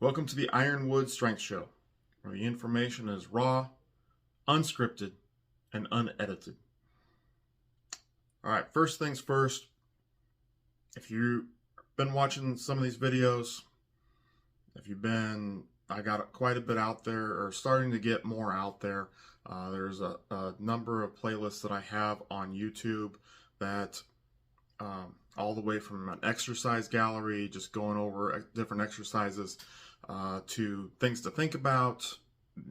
Welcome to the Ironwood Strength Show, where the information is raw, unscripted, and unedited. All right, first things first, if you've been watching some of these videos, I got quite a bit out there, or starting to get more out there. There's a number of playlists that I have on YouTube that all the way from an exercise gallery, just going over different exercises, to things to think about,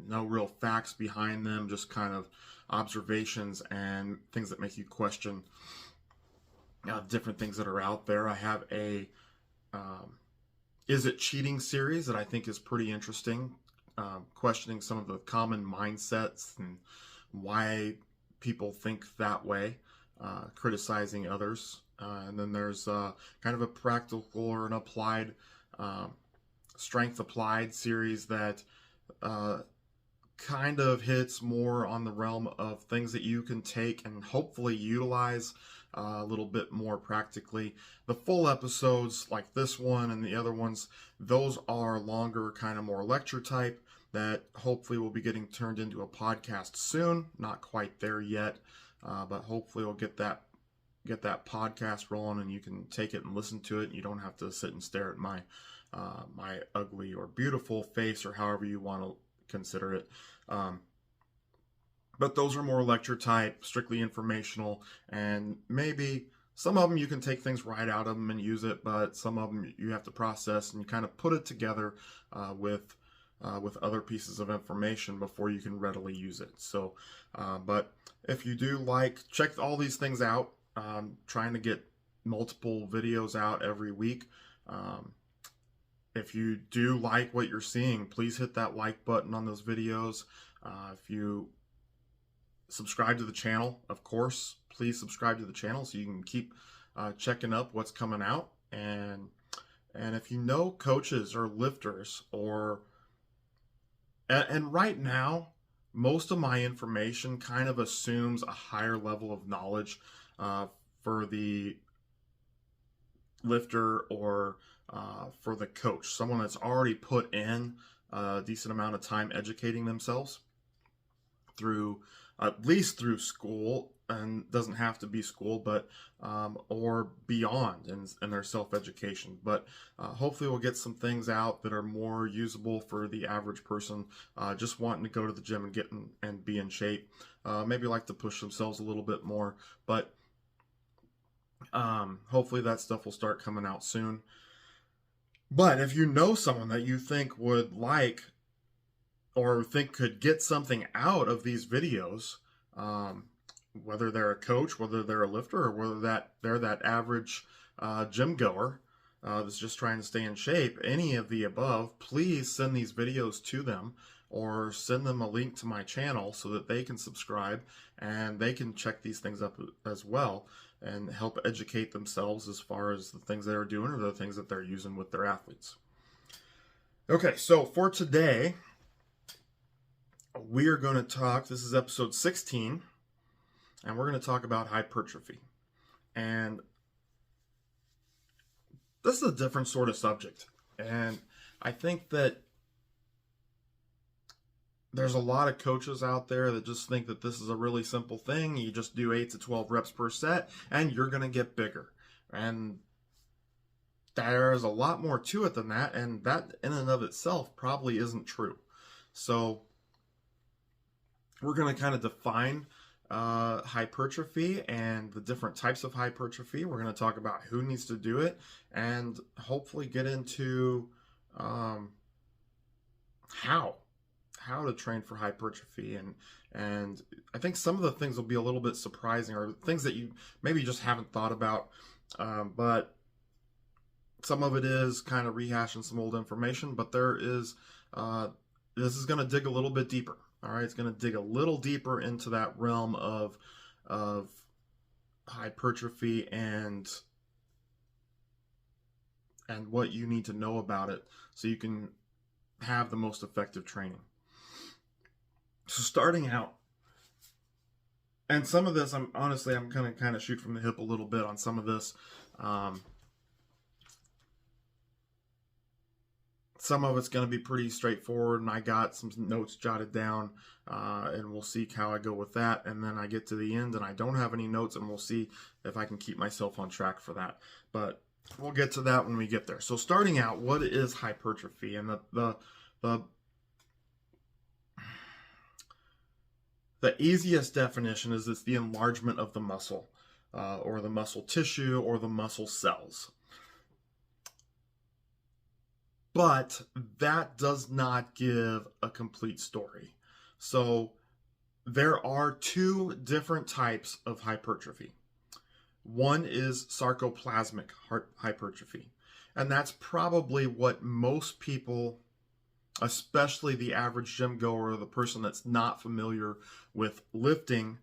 no real facts behind them, just kind of observations and things that make you question different things that are out there. I have a Is It Cheating series that I think is pretty interesting, questioning some of the common mindsets and why people think that way, criticizing others. And then there's kind of a practical or an applied, strength applied series that kind of hits more on the realm of things that you can take and hopefully utilize a little bit more practically. The full episodes like this one and the other ones, those are longer, kind of more lecture type, that hopefully will be getting turned into a podcast soon. Not quite there yet, but hopefully we'll get that podcast rolling and you can take it and listen to it. And you don't have to sit and stare at my ugly or beautiful face, or however you want to consider it. But those are more lecture type, strictly informational, and maybe some of them you can take things right out of them and use it, but some of them you have to process and you kind of put it together with other pieces of information before you can readily use it. So, but if you do check all these things out. Trying to get multiple videos out every week. If you do like what you're seeing, please hit that like button on those videos. If you subscribe to the channel, of course, please subscribe to the channel so you can keep checking up what's coming out. And if you know coaches or lifters, and right now, most of my information kind of assumes a higher level of knowledge for the lifter or for the coach, someone that's already put in a decent amount of time educating themselves at least through school, and doesn't have to be school, but or beyond in their self-education. But hopefully we'll get some things out that are more usable for the average person just wanting to go to the gym and and be in shape, maybe like to push themselves a little bit more. But hopefully that stuff will start coming out soon. But if you know someone that you think would like or think could get something out of these videos, whether they're a coach, whether they're a lifter, or whether they're that average gym goer that's just trying to stay in shape, any of the above, please send these videos to them or send them a link to my channel so that they can subscribe and they can check these things up as well and help educate themselves as far as the things they're doing or the things that they're using with their athletes. Okay, so for today, we are going to talk, this is episode 16, and we're going to talk about hypertrophy. And this is a different sort of subject. And I think that there's a lot of coaches out there that just think that this is a really simple thing. You just do 8 to 12 reps per set and you're going to get bigger. And there's a lot more to it than that. And that in and of itself probably isn't true. So we're going to kind of define hypertrophy and the different types of hypertrophy. We're going to talk about who needs to do it and hopefully get into how to train for hypertrophy. And I think some of the things will be a little bit surprising, or things that you maybe just haven't thought about, but some of it is kind of rehashing some old information. But this is going to dig a little bit deeper. All right, it's going to dig a little deeper into that realm of hypertrophy and what you need to know about it so you can have the most effective training. So starting out, and some of this, I'm going to kind of shoot from the hip a little bit on some of this. some of it's going to be pretty straightforward, and I got some notes jotted down, and we'll see how I go with that. And then I get to the end and I don't have any notes, and we'll see if I can keep myself on track for that. But we'll get to that when we get there. So starting out, what is hypertrophy? And the easiest definition is it's the enlargement of the muscle, or the muscle tissue, or the muscle cells. But that does not give a complete story. So there are two different types of hypertrophy. One is sarcoplasmic hypertrophy, and that's probably what most people, especially the average gym goer or the person that's not familiar with lifting,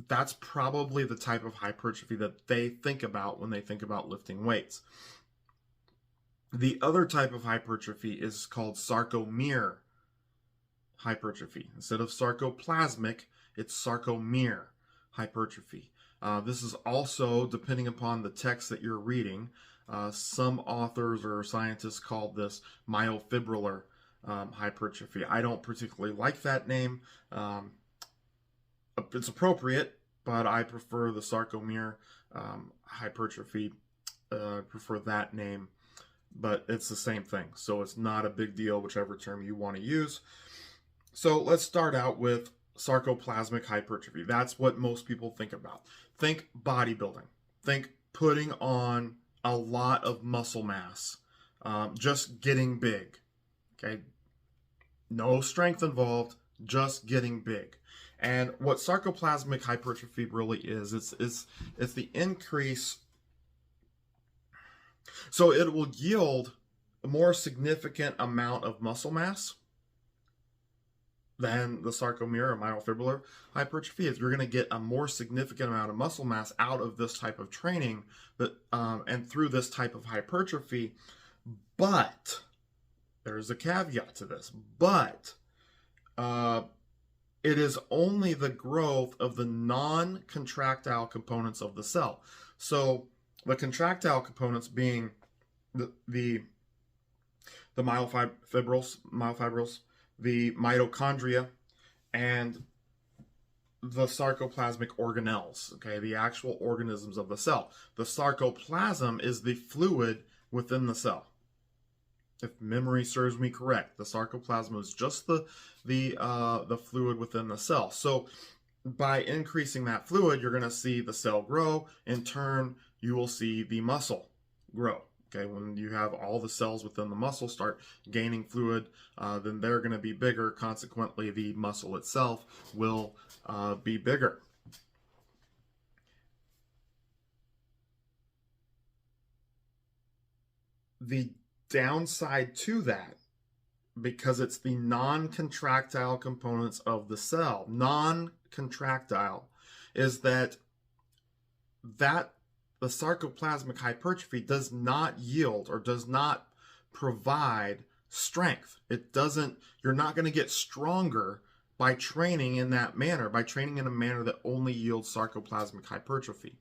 that's probably the type of hypertrophy that they think about when they think about lifting weights. The other type of hypertrophy is called sarcomere hypertrophy. Instead of sarcoplasmic, it's sarcomere hypertrophy. This is also, depending upon the text that you're reading, some authors or scientists call this myofibrillar hypertrophy. I don't particularly like that name. It's appropriate, but I prefer the sarcomere hypertrophy. Prefer that name, but it's the same thing. So it's not a big deal, whichever term you want to use. So let's start out with sarcoplasmic hypertrophy. That's what most people think about. Think bodybuilding. Think putting on a lot of muscle mass, just getting big. Okay, no strength involved, just getting big. And what sarcoplasmic hypertrophy really is, it's the increase. So it will yield a more significant amount of muscle mass than the sarcomere or myofibrillar hypertrophy. Is you're going to get a more significant amount of muscle mass out of this type of training, and through this type of hypertrophy. But there's a caveat to this. But it is only the growth of the non-contractile components of the cell. So the contractile components being the myofibrils, the mitochondria, and the sarcoplasmic organelles, okay, the actual organisms of the cell. The sarcoplasm is the fluid within the cell. If memory serves me correct, the sarcoplasm is just the fluid within the cell. So by increasing that fluid, you're going to see the cell grow. In turn, you will see the muscle grow. Okay, when you have all the cells within the muscle start gaining fluid, then they're going to be bigger. Consequently, the muscle itself will be bigger. The downside to that, because it's the non-contractile components of the cell, non-contractile, is that the sarcoplasmic hypertrophy does not yield or does not provide strength. It doesn't, you're not going to get stronger by training in that manner, by training in a manner that only yields sarcoplasmic hypertrophy.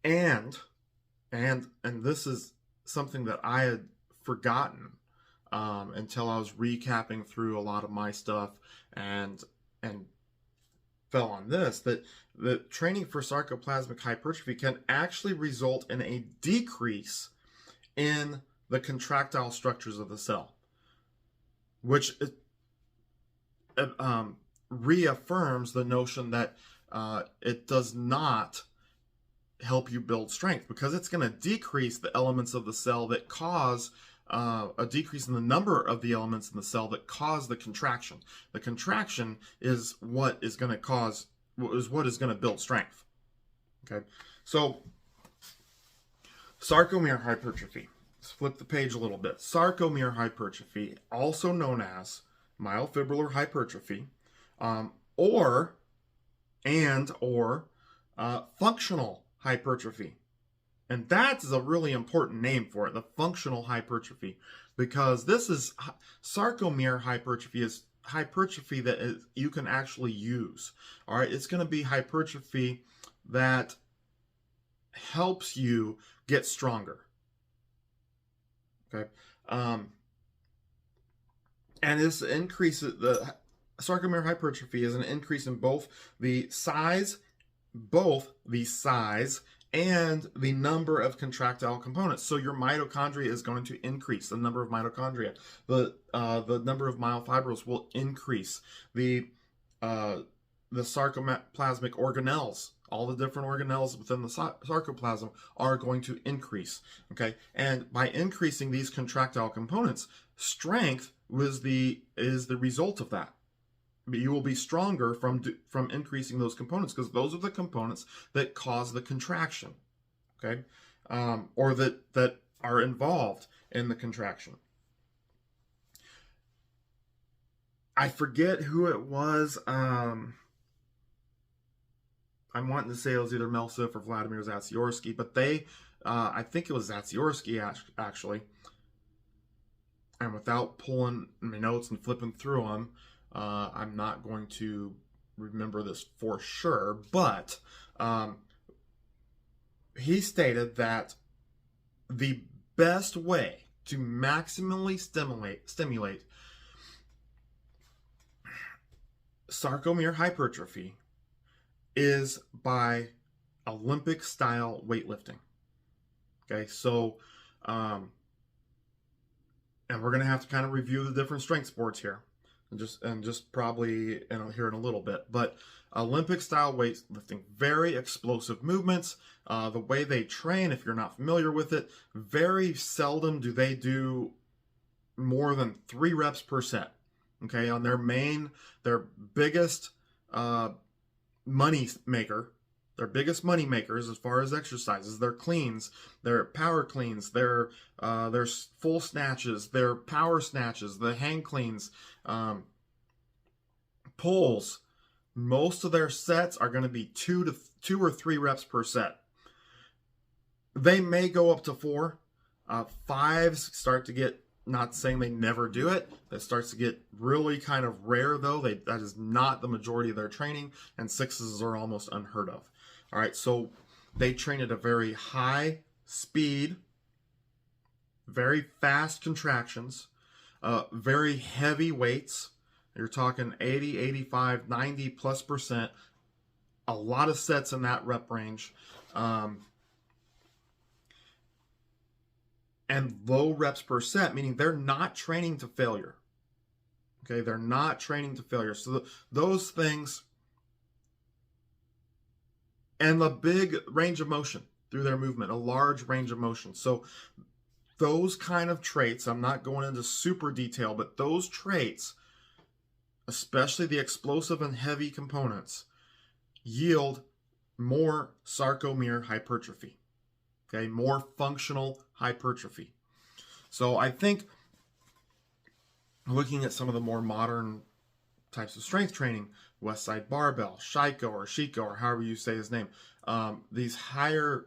And this is something that I had forgotten until I was recapping through a lot of my stuff and fell on this, that the training for sarcoplasmic hypertrophy can actually result in a decrease in the contractile structures of the cell, which reaffirms the notion that it does not help you build strength, because it's going to decrease the elements of the cell that cause a decrease in the number of the elements in the cell that cause the contraction. The contraction is what is going to build strength. Okay, so sarcomere hypertrophy. Let's flip the page a little bit. Sarcomere hypertrophy, also known as myofibrillar hypertrophy, or functional hypertrophy. And that's a really important name for it, the functional hypertrophy, because this is sarcomere hypertrophy is hypertrophy that you can actually use. All right, it's going to be hypertrophy that helps you get stronger. Okay. And this increases the sarcomere hypertrophy is an increase in both the size and the number of contractile components. So your mitochondria is going to increase, the number of mitochondria. The number of myofibrils will increase. The sarcoplasmic organelles, all the different organelles within the sarcoplasm are going to increase. Okay, and by increasing these contractile components, strength is the result of that. You will be stronger from increasing those components, because those are the components that cause the contraction, okay, or that are involved in the contraction. I forget who it was. I'm wanting to say it was either Melsif or Vladimir Zatsiorsky, but I think it was Zatsiorsky actually. And without pulling my notes and flipping through them, I'm not going to remember this for sure, but he stated that the best way to maximally stimulate sarcomere hypertrophy is by Olympic style weightlifting. Okay, so and we're going to have to kind of review the different strength sports here, and just probably here in a little bit. But Olympic style weightlifting, very explosive movements. The way they train, if you're not familiar with it, very seldom do they do more than 3 reps per set. Okay, on their biggest money maker. Their biggest money makers as far as exercises, their cleans, their power cleans, their full snatches, their power snatches, the hang cleans, pulls. Most of their sets are going to be 2 or 3 reps per set. They may go up to 4. 5s start to get, not saying they never do it, that starts to get really kind of rare though. That is not the majority of their training, and 6s are almost unheard of. All right, so they train at a very high speed, very fast contractions, very heavy weights. You're talking 80, 85, 90+%, a lot of sets in that rep range, and low reps per set, meaning they're not training to failure. Okay, they're not training to failure. So those things, and the big range of motion through their movement, a large range of motion. So those kind of traits, I'm not going into super detail, but those traits, especially the explosive and heavy components, yield more sarcomere hypertrophy. Okay, more functional hypertrophy. So I think looking at some of the more modern types of strength training, West Side Barbell, Shiko or however you say his name, these higher,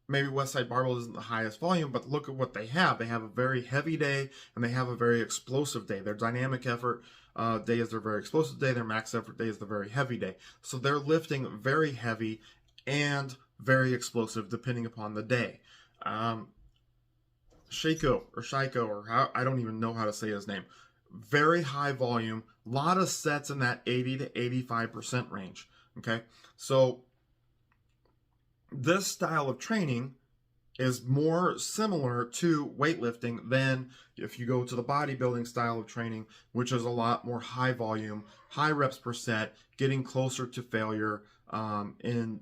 maybe West Side Barbell isn't the highest volume, but look at what they have. They have a very heavy day and they have a very explosive day. Their dynamic effort day is their very explosive day. Their max effort day is the very heavy day. So they're lifting very heavy and very explosive depending upon the day. Shiko, or how, I don't even know how to say his name. Very high volume, a lot of sets in that 80 to 85% range. Okay, so this style of training is more similar to weightlifting than if you go to the bodybuilding style of training, which is a lot more high volume, high reps per set, getting closer to failure in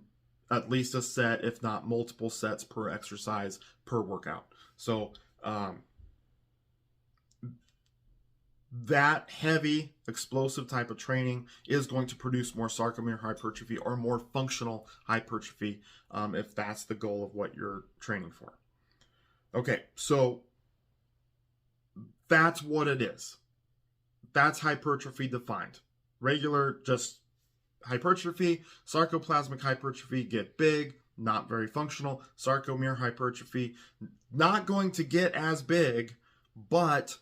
at least a set, if not multiple sets per exercise per workout. So that heavy explosive type of training is going to produce more sarcomere hypertrophy or more functional hypertrophy if that's the goal of what you're training for. Okay, so that's what it is. That's hypertrophy defined. Regular, just hypertrophy, sarcoplasmic hypertrophy, get big, not very functional. Sarcomere hypertrophy, not going to get as big, but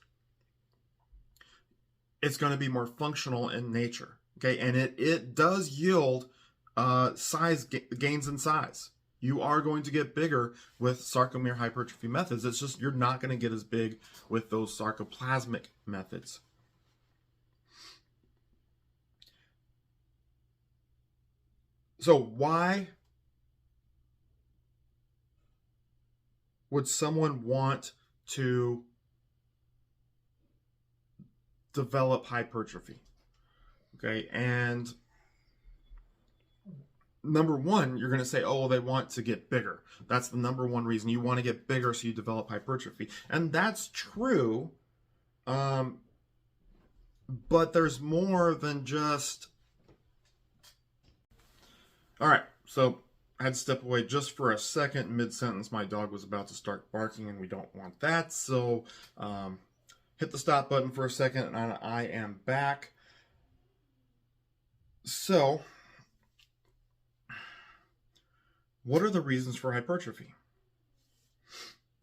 it's going to be more functional in nature. Okay, and it does yield gains in size. You are going to get bigger with sarcomere hypertrophy methods. It's just you're not going to get as big with those sarcoplasmic methods. So why would someone want to develop hypertrophy? Okay, and number one, you're going to say, oh, they want to get bigger. That's the number one reason. You want to get bigger so you develop hypertrophy. And that's true, but there's more than just... All right, so I had to step away just for a second. Mid-sentence, my dog was about to start barking, and we don't want that. So hit the stop button for a second, and I am back. So what are the reasons for hypertrophy?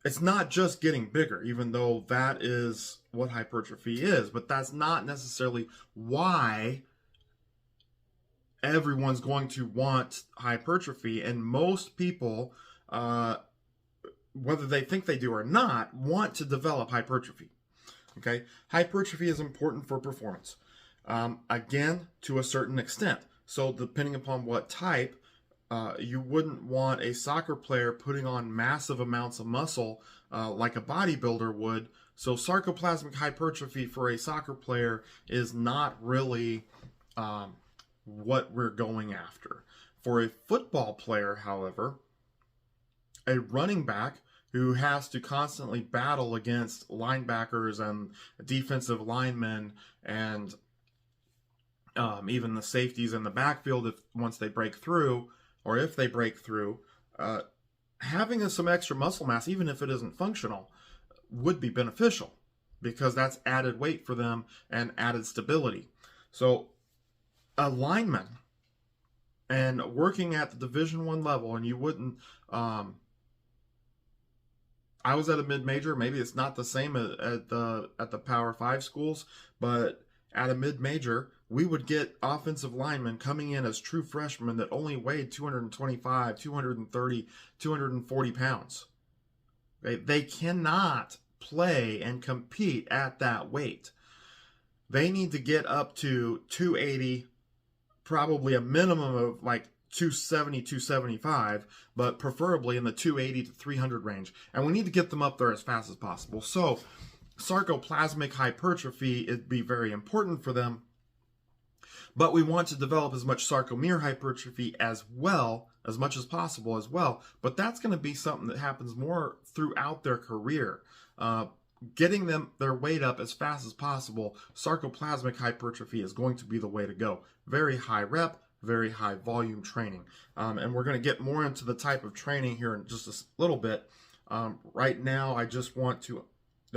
It's not just getting bigger, even though that is what hypertrophy is, but that's not necessarily why everyone's going to want hypertrophy. And most people, whether they think they do or not, want to develop hypertrophy. Okay, hypertrophy is important for performance. Again, to a certain extent. So depending upon what type, you wouldn't want a soccer player putting on massive amounts of muscle like a bodybuilder would. So sarcoplasmic hypertrophy for a soccer player is not really what we're going after. For a football player, however, a running back who has to constantly battle against linebackers and defensive linemen and even the safeties in the backfield, once they break through, or if they break through, having some extra muscle mass, even if it isn't functional, would be beneficial because that's added weight for them and added stability. So a lineman and working at the Division I level, and you wouldn't... I was at a mid-major. Maybe it's not the same at the Power 5 schools, but at a mid-major, we would get offensive linemen coming in as true freshmen that only weighed 225, 230, 240 pounds. They cannot play and compete at that weight. They need to get up to 280, probably a minimum of like 270, 275, but preferably in the 280 to 300 range. And we need to get them up there as fast as possible. So sarcoplasmic hypertrophy would be very important for them. But we want to develop as much sarcomere hypertrophy as well, as much as possible as well. But that's going to be something that happens more throughout their career. Getting them their weight up as fast as possible, sarcoplasmic hypertrophy is going to be the way to go. Very high rep, very high volume training. And we're going to get more into the type of training here in just a little bit. Right now, I just want to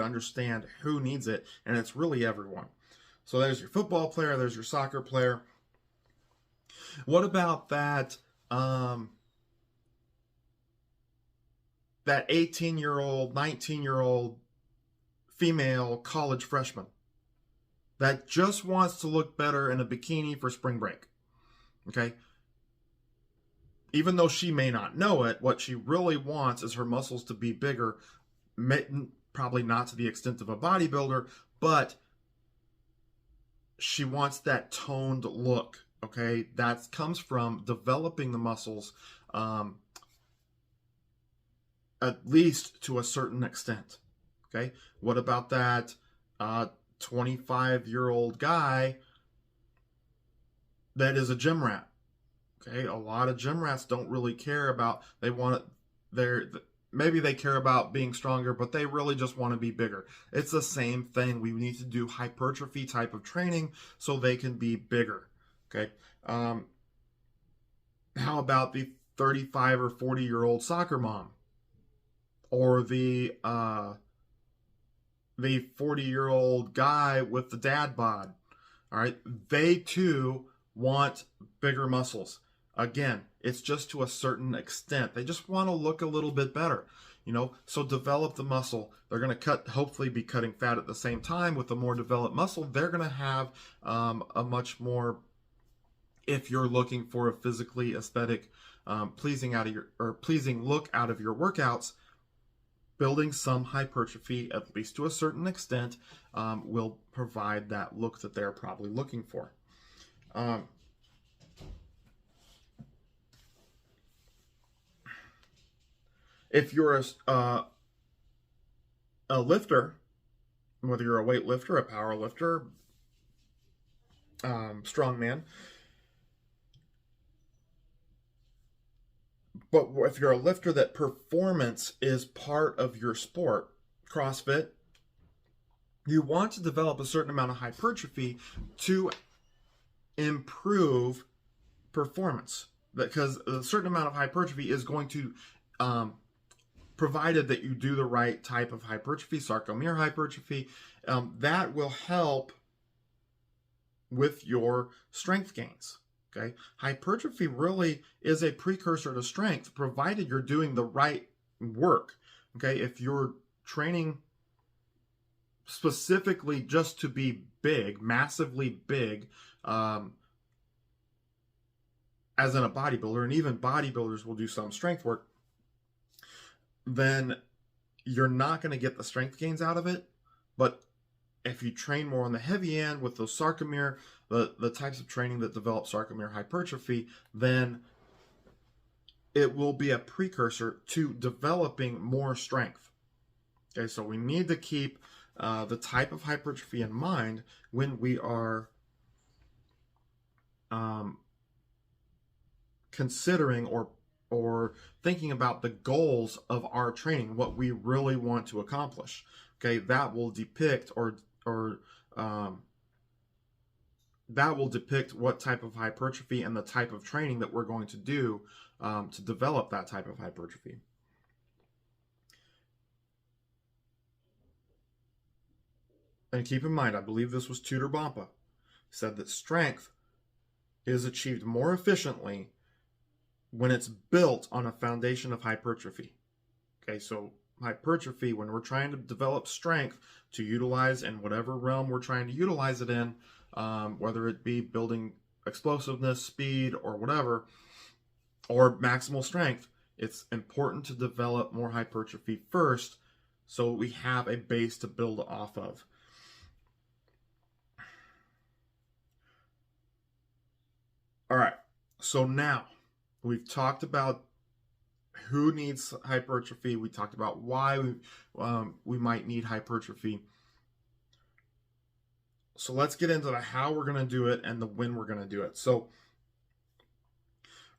understand who needs it, and it's really everyone. So there's your football player, there's your soccer player. What about that 18-year-old, 19-year-old female college freshman that just wants to look better in a bikini for spring break? Okay? Even though she may not know it, what she really wants is her muscles to be bigger, probably not to the extent of a bodybuilder, but she wants that toned look, okay? That comes from developing the muscles at least to a certain extent, okay? What about that 25-year-old guy that is a gym rat? Okay, a lot of gym rats don't really care about, maybe they care about being stronger, but they really just want to be bigger. It's the same thing. We need to do hypertrophy type of training so they can be bigger. Okay. How about the 35 or 40-year-old soccer mom, or the 40-year-old guy with the dad bod? All right, they too want bigger muscles. Again, it's just to a certain extent. They just want to look a little bit better, so develop the muscle. They're going to hopefully be cutting fat at the same time. With a more developed muscle, they're going to have a much more, if you're looking for a physically aesthetic pleasing look out of your workouts, building some hypertrophy, at least to a certain extent, will provide that look that they're probably looking for. If you're a lifter, whether you're a weightlifter, a power lifter, strongman, but if you're a lifter that performance is part of your sport, CrossFit, you want to develop a certain amount of hypertrophy to improve performance, because a certain amount of hypertrophy is going to, provided that you do the right type of hypertrophy, sarcomere hypertrophy, that will help with your strength gains. Okay, hypertrophy really is a precursor to strength, provided you're doing the right work. Okay, if you're training specifically just to be big, massively big, as in a bodybuilder, and even bodybuilders will do some strength work, then you're not going to get the strength gains out of it. But if you train more on the heavy end with those sarcomere, the types of training that develop sarcomere hypertrophy, then it will be a precursor to developing more strength. Okay, so we need to keep the type of hypertrophy in mind when we are considering or thinking about the goals of our training, what we really want to accomplish. Okay, that will depict that will depict what type of hypertrophy and the type of training that we're going to do to develop that type of hypertrophy. And keep in mind, I believe this was Tudor Bompa, said that strength is achieved more efficiently when it's built on a foundation of hypertrophy. Okay, so hypertrophy, when we're trying to develop strength to utilize in whatever realm we're trying to utilize it in, whether it be building explosiveness, speed, or whatever, or maximal strength, it's important to develop more hypertrophy first so we have a base to build off of. All right, so now we've talked about who needs hypertrophy. We talked about why we might need hypertrophy. So let's get into the how we're going to do it and the when we're going to do it. So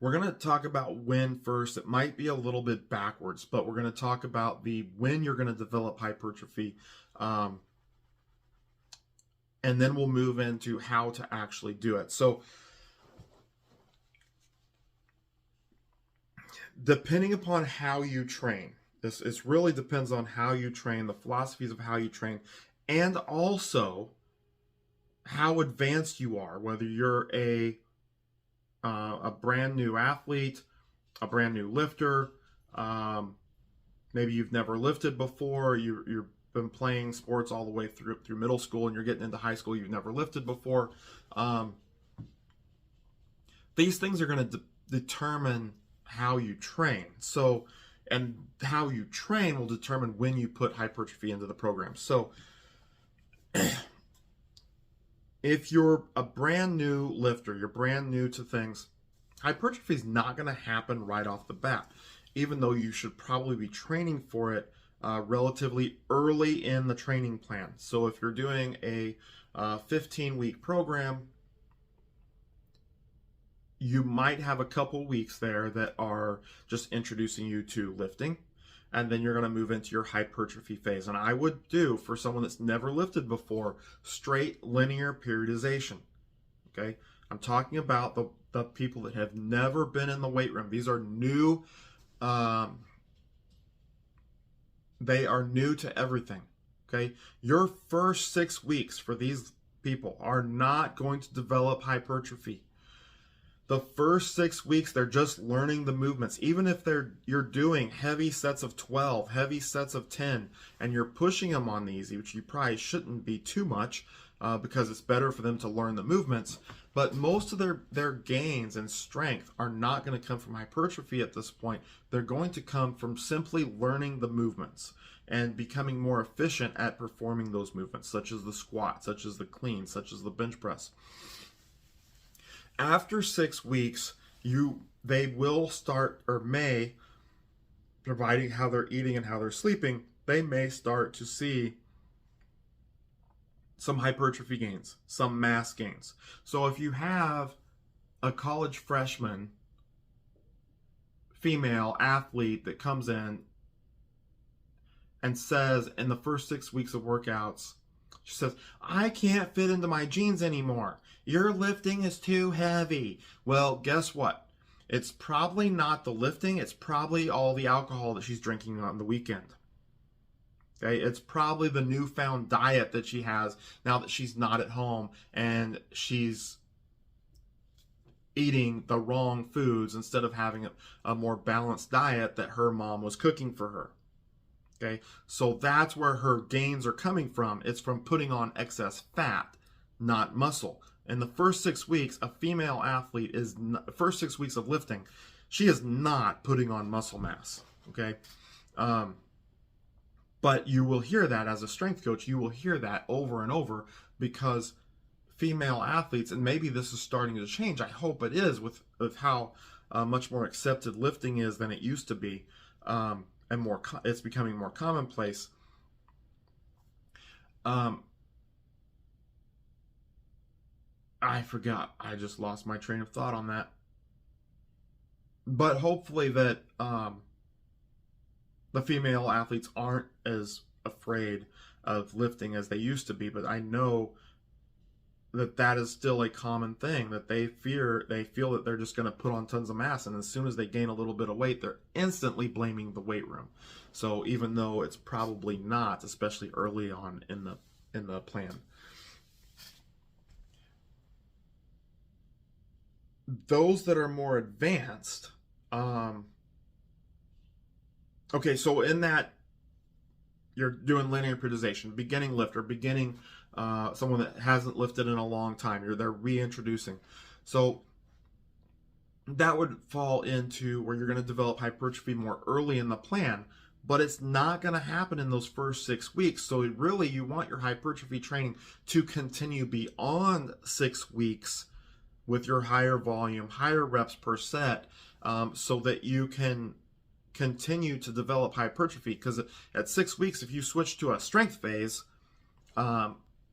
we're going to talk about when first. It might be a little bit backwards, but we're going to talk about the when you're going to develop hypertrophy. And then we'll move into how to actually do it. So depending upon how you train, it really depends on how you train, the philosophies of how you train, and also how advanced you are, whether you're a brand new athlete, a brand new lifter, maybe you've never lifted before, you've been playing sports all the way through middle school and you're getting into high school, you've never lifted before. These things are going to determine how you train. So, and how you train will determine when you put hypertrophy into the program. So if you're a brand new lifter, you're brand new to things, hypertrophy is not going to happen right off the bat, even though you should probably be training for it relatively early in the training plan. So if you're doing a 15-week program, you might have a couple weeks there that are just introducing you to lifting, and then you're going to move into your hypertrophy phase. And I would do, for someone that's never lifted before, straight linear periodization. Okay, I'm talking about the people that have never been in the weight room. These are new. They are new to everything. Okay, your first 6 weeks for these people are not going to develop hypertrophy. The first 6 weeks, they're just learning the movements. Even if you're doing heavy sets of 12, heavy sets of 10, and you're pushing them on the easy, which you probably shouldn't be too much because it's better for them to learn the movements. But most of their gains and strength are not going to come from hypertrophy at this point. They're going to come from simply learning the movements and becoming more efficient at performing those movements, such as the squat, such as the clean, such as the bench press. After 6 weeks, they will start, or may, providing how they're eating and how they're sleeping, they may start to see some hypertrophy gains, some mass gains. So if you have a college freshman female athlete that comes in and says in the first 6 weeks of workouts, she says, I can't fit into my jeans anymore. Your lifting is too heavy. Well, guess what? It's probably not the lifting. It's probably all the alcohol that she's drinking on the weekend. Okay, it's probably the newfound diet that she has now that she's not at home and she's eating the wrong foods instead of having a more balanced diet that her mom was cooking for her. Okay, so that's where her gains are coming from. It's from putting on excess fat, not muscle. In the first 6 weeks, a female athlete first 6 weeks of lifting, she is not putting on muscle mass. Okay, but you will hear that as a strength coach. You will hear that over and over because female athletes, and maybe this is starting to change. I hope it is with how much more accepted lifting is than it used to be. And it's becoming more commonplace. I forgot. I just lost my train of thought on that. But hopefully that the female athletes aren't as afraid of lifting as they used to be. But I know that is still a common thing, that they feel that they're just going to put on tons of mass, and as soon as they gain a little bit of weight, they're instantly blaming the weight room. So even though it's probably not, especially early on in the plan. Those that are more advanced, okay, so in that you're doing linear periodization, beginning lifter, beginning someone that hasn't lifted in a long time, they're reintroducing. So that would fall into where you're going to develop hypertrophy more early in the plan, but it's not going to happen in those first 6 weeks. So really you want your hypertrophy training to continue beyond 6 weeks with your higher volume, higher reps per set, so that you can continue to develop hypertrophy. Because at 6 weeks, if you switch to a strength phase,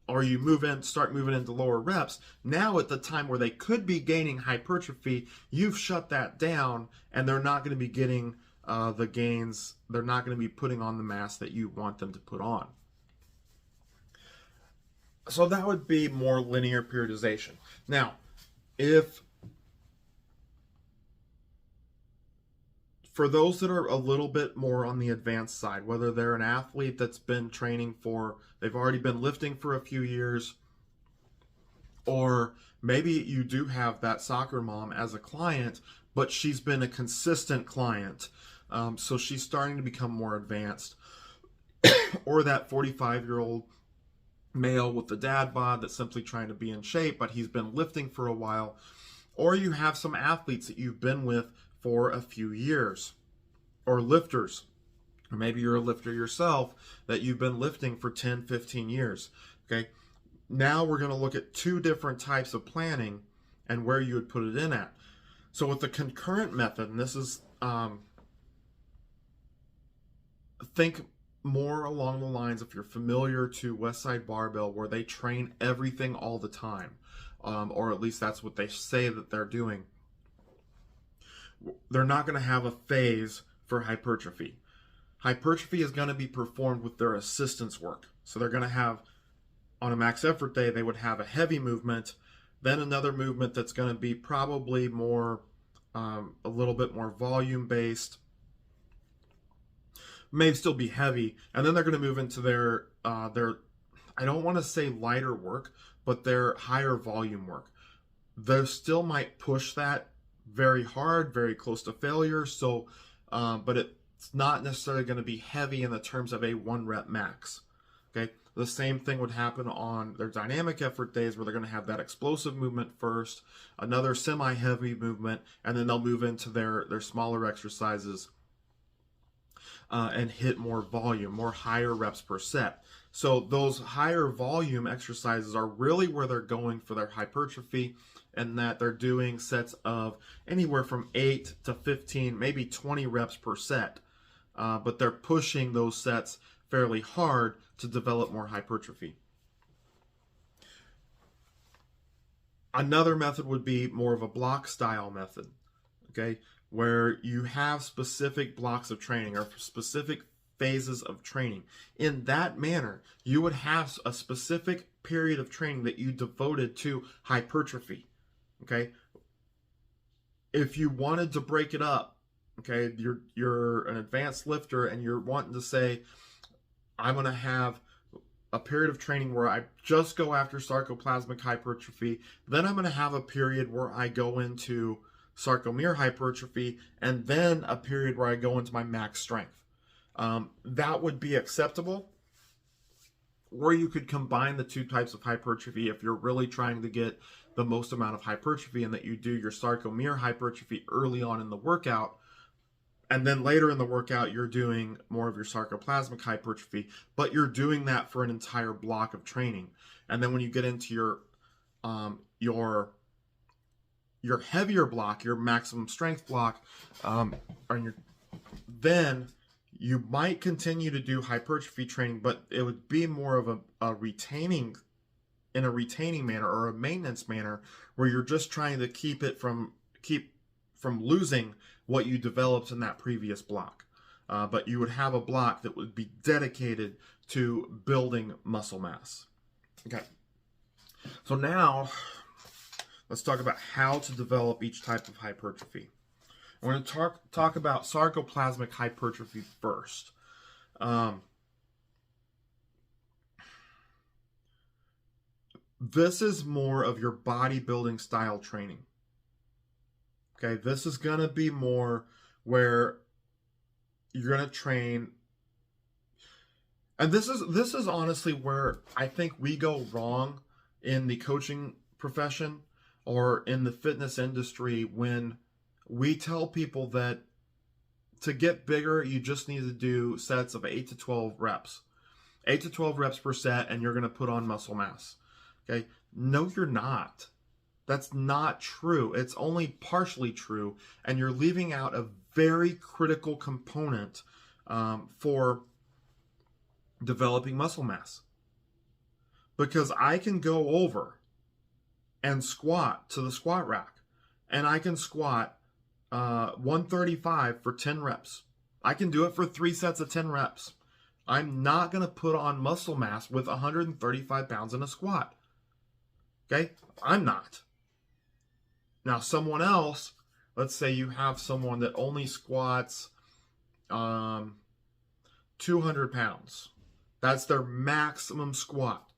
or you start moving into lower reps, now at the time where they could be gaining hypertrophy, you've shut that down, and they're not going to be getting the gains. They're not going to be putting on the mass that you want them to put on. So that would be more linear periodization. Now, for those that are a little bit more on the advanced side, whether they're an athlete that's been training they've already been lifting for a few years, or maybe you do have that soccer mom as a client, but she's been a consistent client, so she's starting to become more advanced, or that 45-year-old male with the dad bod that's simply trying to be in shape, but he's been lifting for a while, or you have some athletes that you've been with for a few years, or lifters, or maybe you're a lifter yourself that you've been lifting for 10, 15 years. Okay, now we're going to look at two different types of planning and where you would put it in at. So with the concurrent method, and this is think more along the lines, if you're familiar to Westside Barbell, where they train everything all the time, or at least that's what they say that they're doing. They're not going to have a phase for hypertrophy. Hypertrophy is going to be performed with their assistance work. So they're going to have, on a max effort day, they would have a heavy movement, then another movement that's going to be probably more, a little bit more volume based, may still be heavy, and then they're going to move into their I don't want to say lighter work, but their higher volume work. They still might push that very hard, very close to failure. So, but it's not necessarily going to be heavy in the terms of a 1 rep max. Okay, The same thing would happen on their dynamic effort days, where they're going to have that explosive movement first, another semi-heavy movement, and then they'll move into their smaller exercises and hit more volume, more higher reps per set. So those higher volume exercises are really where they're going for their hypertrophy, and that they're doing sets of anywhere from 8 to 15, maybe 20 reps per set. But they're pushing those sets fairly hard to develop more hypertrophy. Another method would be more of a block style method, okay, where you have specific blocks of training or specific phases of training. In that manner, you would have a specific period of training that you devoted to hypertrophy, okay? If you wanted to break it up, okay, you're an advanced lifter and you're wanting to say, I'm going to have a period of training where I just go after sarcoplasmic hypertrophy, then I'm going to have a period where I go into sarcomere hypertrophy, and then a period where I go into my max strength. That would be acceptable. Or you could combine the two types of hypertrophy if you're really trying to get the most amount of hypertrophy, and that you do your sarcomere hypertrophy early on in the workout, and then later in the workout you're doing more of your sarcoplasmic hypertrophy, but you're doing that for an entire block of training. And then when you get into your heavier block, your maximum strength block, then you might continue to do hypertrophy training, but it would be more of a retaining manner, or a maintenance manner, where you're just trying to keep from losing what you developed in that previous block. But you would have a block that would be dedicated to building muscle mass. Okay. So now let's talk about how to develop each type of hypertrophy. I'm going to talk about sarcoplasmic hypertrophy first. This is more of your bodybuilding style training. Okay, this is going to be more where you're going to train. And this is honestly where I think we go wrong in the coaching profession or in the fitness industry, when we tell people that to get bigger, you just need to do sets of 8 to 12 reps. 8 to 12 reps per set, and you're going to put on muscle mass. Okay? No, you're not. That's not true. It's only partially true, and you're leaving out a very critical component for developing muscle mass. Because I can go over and squat to the squat rack, and I can squat 135 for 10 reps. I can do it for 3 sets of 10 reps. I'm not going to put on muscle mass with 135 pounds in a squat. Okay? I'm not. Now, someone else, let's say you have someone that only squats 200 pounds. That's their maximum squat.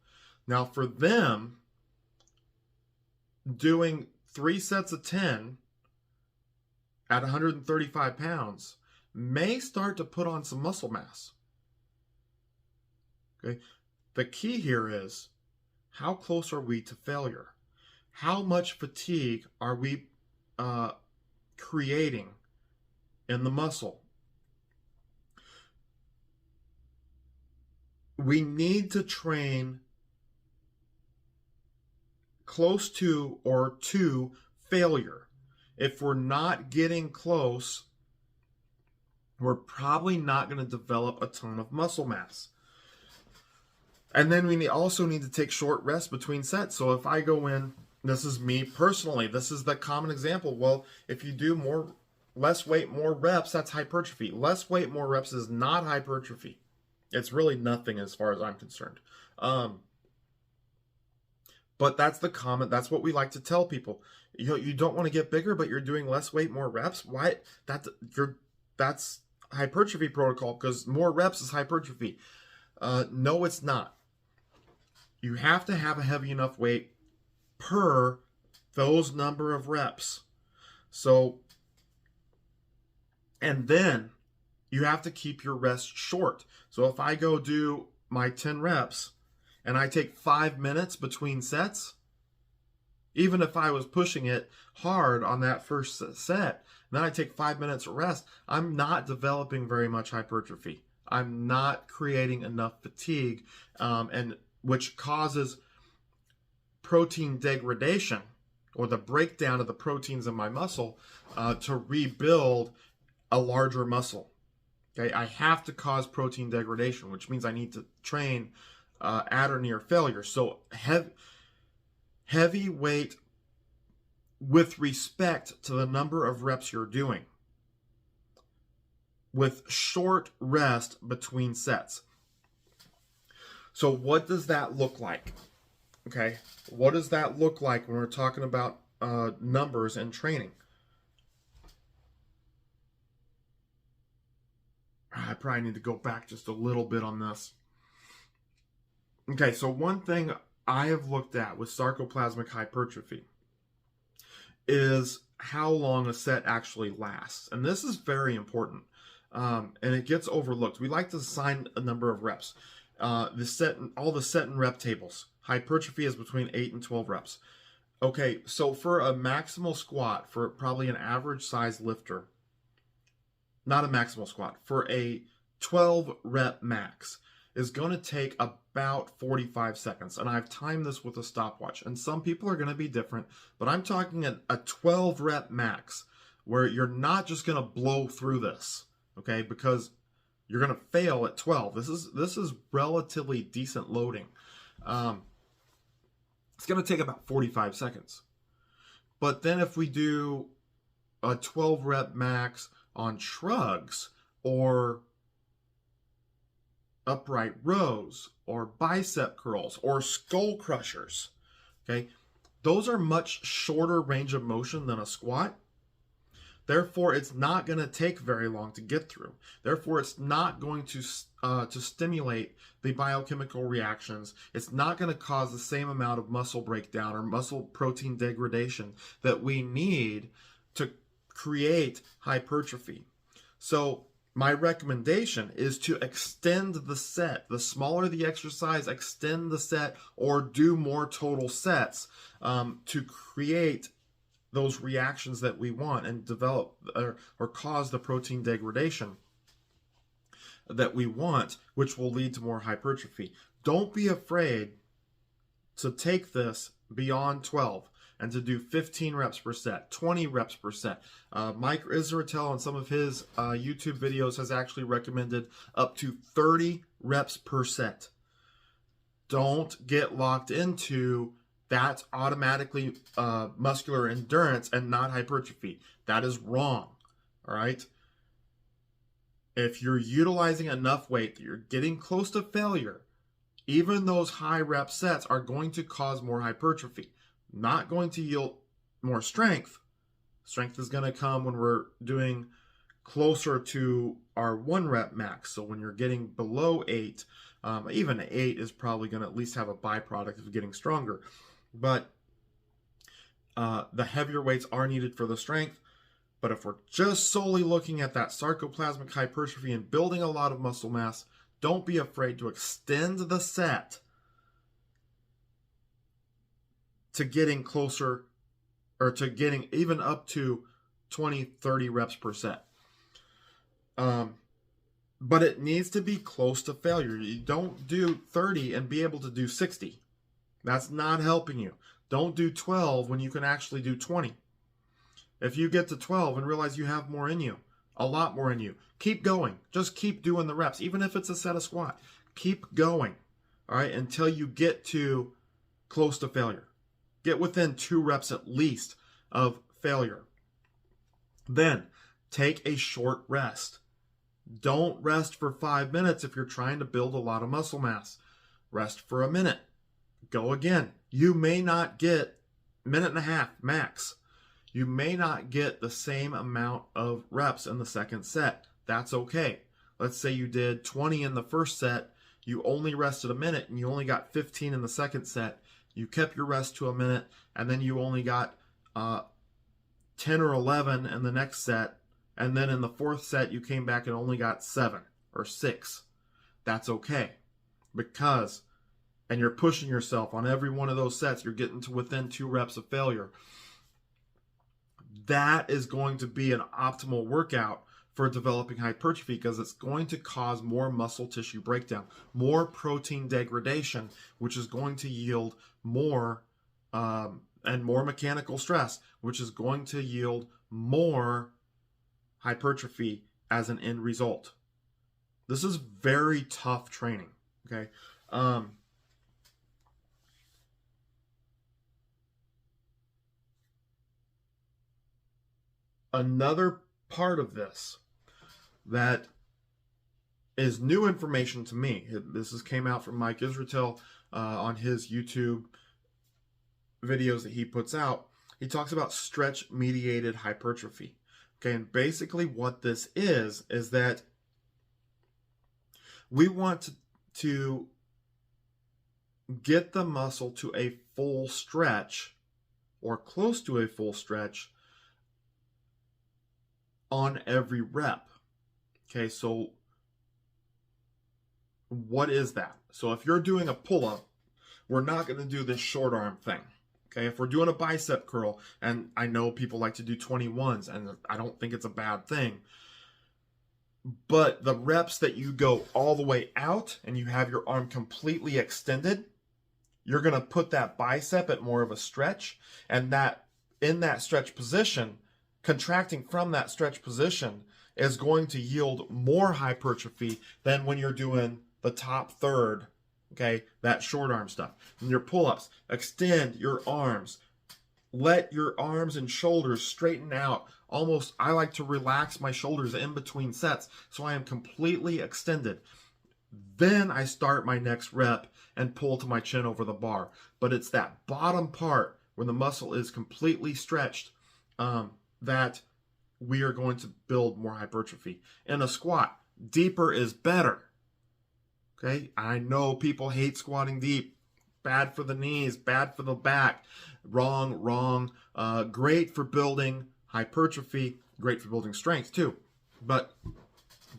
Now, for them, doing 3 sets of 10 at 135 pounds may start to put on some muscle mass. Okay? The key here is, how close are we to failure? How much fatigue are we creating in the muscle? We need to train close to or to failure. If we're not getting close, we're probably not going to develop a ton of muscle mass. And then we also need to take short rests between sets. So if I go in, this is me personally, this is the common example. Well, if you do less weight, more reps, that's hypertrophy. Less weight, more reps is not hypertrophy. It's really nothing as far as I'm concerned. But that's that's what we like to tell people. You don't want to get bigger, but you're doing less weight, more reps. Why? That's hypertrophy protocol, because more reps is hypertrophy. No, it's not. You have to have a heavy enough weight per those number of reps. So, and then you have to keep your rest short. So if I go do my 10 reps and I take 5 minutes between sets, even if I was pushing it hard on that first set, then I take 5 minutes of rest, I'm not developing very much hypertrophy. I'm not creating enough fatigue, and which causes protein degradation, or the breakdown of the proteins in my muscle, to rebuild a larger muscle. Okay, I have to cause protein degradation, which means I need to train at or near failure. So heavy weight with respect to the number of reps you're doing, with short rest between sets. So what does that look like? Okay, what does that look like when we're talking about numbers and training? I probably need to go back just a little bit on this. Okay, so one thing I have looked at with sarcoplasmic hypertrophy is how long a set actually lasts. And this is very important, and it gets overlooked. We like to assign a number of reps. All the set and rep tables, hypertrophy is between 8 and 12 reps. Okay, so for a maximal squat, for probably an average size lifter, not a maximal squat, for a 12 rep max is going to take about 45 seconds. And I've timed this with a stopwatch. And some people are going to be different, but I'm talking a 12 rep max where you're not just going to blow through this, okay? Because you're going to fail at 12. This is relatively decent loading. It's going to take about 45 seconds. But then if we do a 12 rep max on shrugs or upright rows or bicep curls or skull crushers, okay, those are much shorter range of motion than a squat. Therefore, it's not going to take very long to get through. Therefore, it's not going to stimulate the biochemical reactions. It's not going to cause the same amount of muscle breakdown or muscle protein degradation that we need to create hypertrophy. So my recommendation is to extend the set. The smaller the exercise, extend the set or do more total sets to create those reactions that we want and develop or cause the protein degradation that we want, which will lead to more hypertrophy. Don't be afraid to take this beyond 12 and to do 15 reps per set, 20 reps per set. Mike Israetel in some of his YouTube videos has actually recommended up to 30 reps per set. Don't get locked into that's automatically muscular endurance and not hypertrophy. That is wrong, all right? If you're utilizing enough weight that you're getting close to failure, even those high rep sets are going to cause more hypertrophy, not going to yield more strength. Strength is going to come when we're doing closer to our 1 rep max. So when you're getting below 8, even 8 is probably going to at least have a byproduct of getting stronger. But the heavier weights are needed for the strength. But if we're just solely looking at that sarcoplasmic hypertrophy and building a lot of muscle mass, don't be afraid to extend the set to getting closer, or to getting even up to 20, 30 reps per set. But it needs to be close to failure. You don't do 30 and be able to do 60. That's not helping you. Don't do 12 when you can actually do 20. If you get to 12 and realize you have more in you, a lot more in you, keep going. Just keep doing the reps, even if it's a set of squat. Keep going, all right, until you get to close to failure. Get within 2 reps at least of failure. Then take a short rest. Don't rest for 5 minutes if you're trying to build a lot of muscle mass. Rest for a minute. Go again. You may not get a minute and a half max. You may not get the same amount of reps in the second set. That's okay. Let's say you did 20 in the first set. You only rested a minute and you only got 15 in the second set. You kept your rest to a minute and then you only got 10 or 11 in the next set. And then in the fourth set, you came back and only got 7 or 6. That's okay, because and you're pushing yourself on every one of those sets, you're getting to within 2 reps of failure. That is going to be an optimal workout for developing hypertrophy, because it's going to cause more muscle tissue breakdown, more protein degradation, which is going to yield more and more mechanical stress, which is going to yield more hypertrophy as an end result. This is very tough training, okay? Another part of this that is new information to me, this came out from Mike Israetel on his YouTube videos that he puts out. He talks about stretch-mediated hypertrophy. Okay, and basically what this is that we want to get the muscle to a full stretch or close to a full stretch on every rep. Okay, so what is that? So if you're doing a pull-up, we're not going to do this short arm thing. Okay, if we're doing a bicep curl, and I know people like to do 21s, and I don't think it's a bad thing, but the reps that you go all the way out and you have your arm completely extended, you're going to put that bicep at more of a stretch, and that in that stretch position, contracting from that stretch position is going to yield more hypertrophy than when you're doing the top third, okay, that short arm stuff. And your pull-ups, extend your arms. Let your arms and shoulders straighten out. Almost, I like to relax my shoulders in between sets so I am completely extended. Then I start my next rep and pull to my chin over the bar. But it's that bottom part where the muscle is completely stretched that we are going to build more hypertrophy. In a squat, deeper is better. Okay, I know people hate squatting deep. Bad for the knees, bad for the back. Wrong. Great for building hypertrophy, great for building strength too. But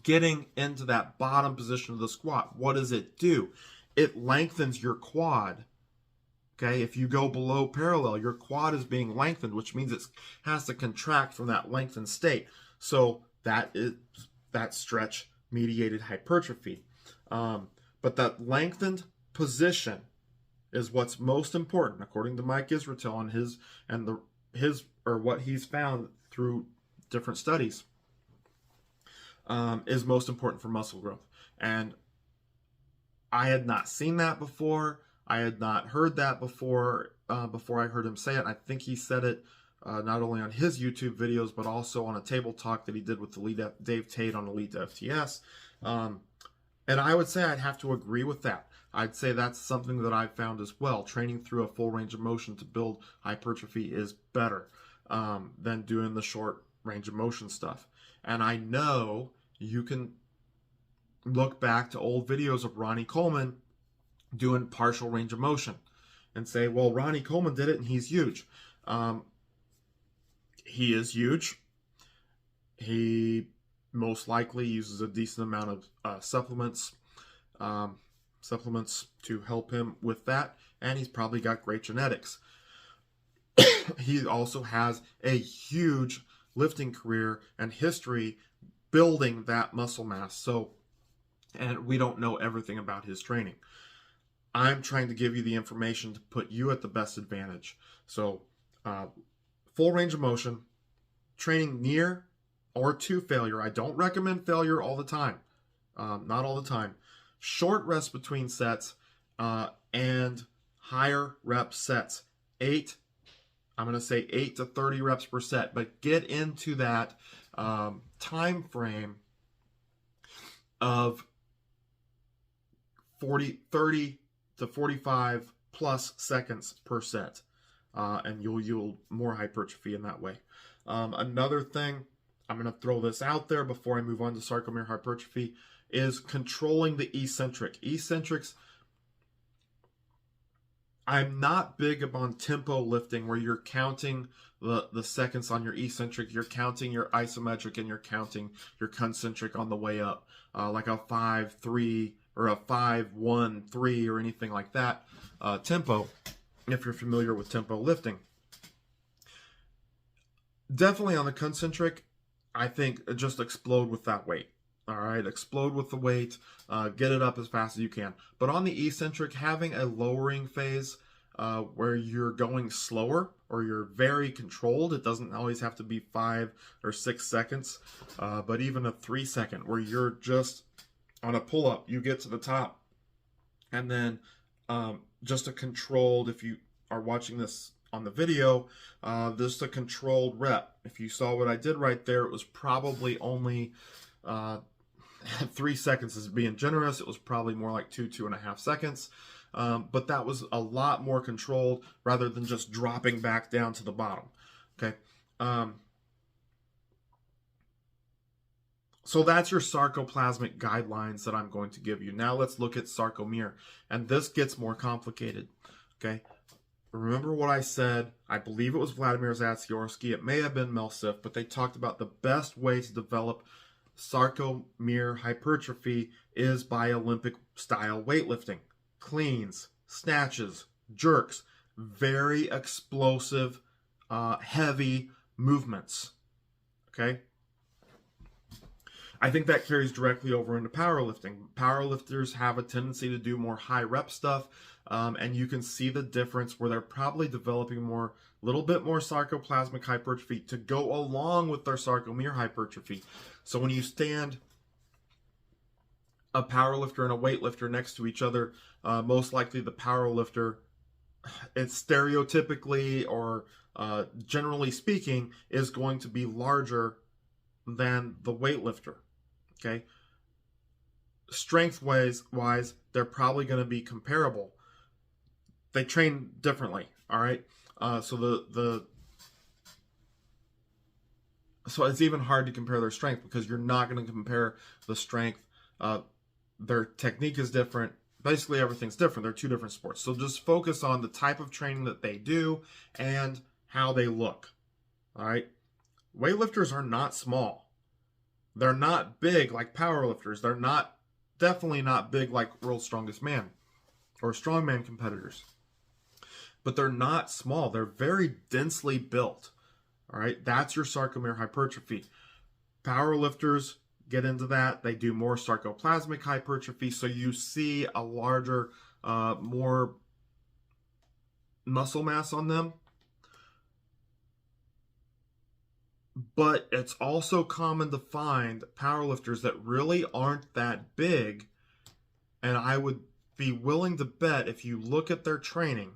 getting into that bottom position of the squat, what does it do? It lengthens your quad. Okay, if you go below parallel, your quad is being lengthened, which means it has to contract from that lengthened state. So that is that stretch-mediated hypertrophy. But that lengthened position is what's most important, according to Mike Israetel on what he's found through different studies, is most important for muscle growth. And I had not seen that before. I had not heard that before I heard him say it. I think he said it not only on his YouTube videos, but also on a table talk that he did with the Dave Tate on Elite FTS. And I would say I'd have to agree with that. I'd say that's something that I've found as well. Training through a full range of motion to build hypertrophy is better than doing the short range of motion stuff. And I know you can look back to old videos of Ronnie Coleman doing partial range of motion and say, well, Ronnie Coleman did it and he's huge. He is huge. He most likely uses a decent amount of supplements to help him with that, and he's probably got great genetics. He also has a huge lifting career and history building that muscle mass. And we don't know everything about his training. I'm trying to give you the information to put you at the best advantage. So, full range of motion, training near or to failure. I don't recommend failure all the time. Not all the time. Short rest between sets and higher rep sets. I'm going to say 8 to 30 reps per set, but get into that time frame of 30 to 45 plus seconds per set, and you'll yield more hypertrophy in that way. Another thing, I'm going to throw this out there before I move on to sarcomere hypertrophy, is controlling the eccentric. Eccentrics, I'm not big upon tempo lifting where you're counting the seconds on your eccentric, you're counting your isometric, and you're counting your concentric on the way up, like a 5, 3, or a 5-1-3 or anything like that tempo, if you're familiar with tempo lifting. Definitely on the concentric, I think just explode with that weight. All right, explode with the weight, get it up as fast as you can. But on the eccentric, having a lowering phase where you're going slower or you're very controlled, it doesn't always have to be 5 or 6 seconds, but even a 3-second where you're just on a pull-up, you get to the top, and then just a controlled, if you are watching this on the video, just a controlled rep. If you saw what I did right there, it was probably only 3 seconds is being generous. It was probably more like 2.5 seconds. But that was a lot more controlled rather than just dropping back down to the bottom. Okay. So that's your sarcoplasmic guidelines that I'm going to give you. Now let's look at sarcomere. And this gets more complicated. Okay. Remember what I said. I believe it was Vladimir Zatsiorsky. It may have been Mel Siff, but they talked about the best way to develop sarcomere hypertrophy is by Olympic style weightlifting. Cleans, snatches, jerks, very explosive, heavy movements. Okay? I think that carries directly over into powerlifting. Powerlifters have a tendency to do more high rep stuff, and you can see the difference where they're probably developing a little bit more sarcoplasmic hypertrophy to go along with their sarcomere hypertrophy. So when you stand a powerlifter and a weightlifter next to each other, most likely the powerlifter, it's stereotypically or generally speaking, is going to be larger than the weightlifter. Okay, strength wise, they're probably going to be comparable. They train differently. All right, so so it's even hard to compare their strength because you're not going to compare the strength. Their technique is different. Basically, everything's different. They're two different sports. So just focus on the type of training that they do and how they look. All right, weightlifters are not small. They're not big like powerlifters. They're definitely not big like World's Strongest Man or strongman competitors. But they're not small. They're very densely built. All right, that's your sarcomere hypertrophy. Powerlifters get into that. They do more sarcoplasmic hypertrophy, so you see a larger, more muscle mass on them. But it's also common to find powerlifters that really aren't that big. And I would be willing to bet if you look at their training,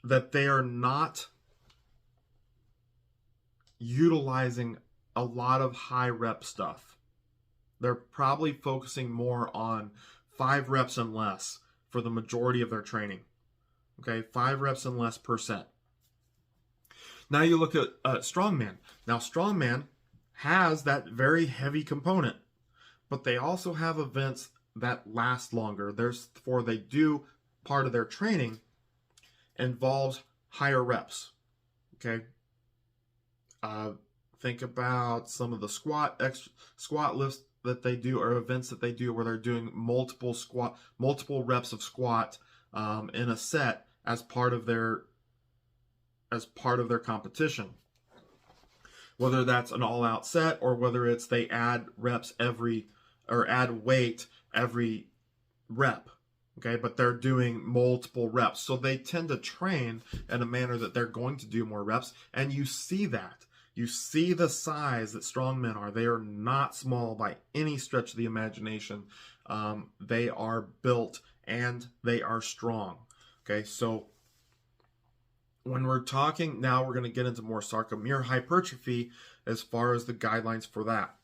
that they are not utilizing a lot of high rep stuff. They're probably focusing more on 5 reps and less for the majority of their training. Okay, 5 reps and less per set. Now you look at strongman. Now strongman has that very heavy component, but they also have events that last longer. Therefore, they do part of their training involves higher reps. Okay. Think about some of the squat lifts that they do, or events that they do where they're doing multiple reps of squat in a set as part of their competition. Whether that's an all-out set or whether it's they add weight every rep. Okay, but they're doing multiple reps. So they tend to train in a manner that they're going to do more reps, and you see that. You see the size that strongmen are. They are not small by any stretch of the imagination. They are built and they are strong. Okay, so when we're talking now, we're going to get into more sarcomere hypertrophy as far as the guidelines for that.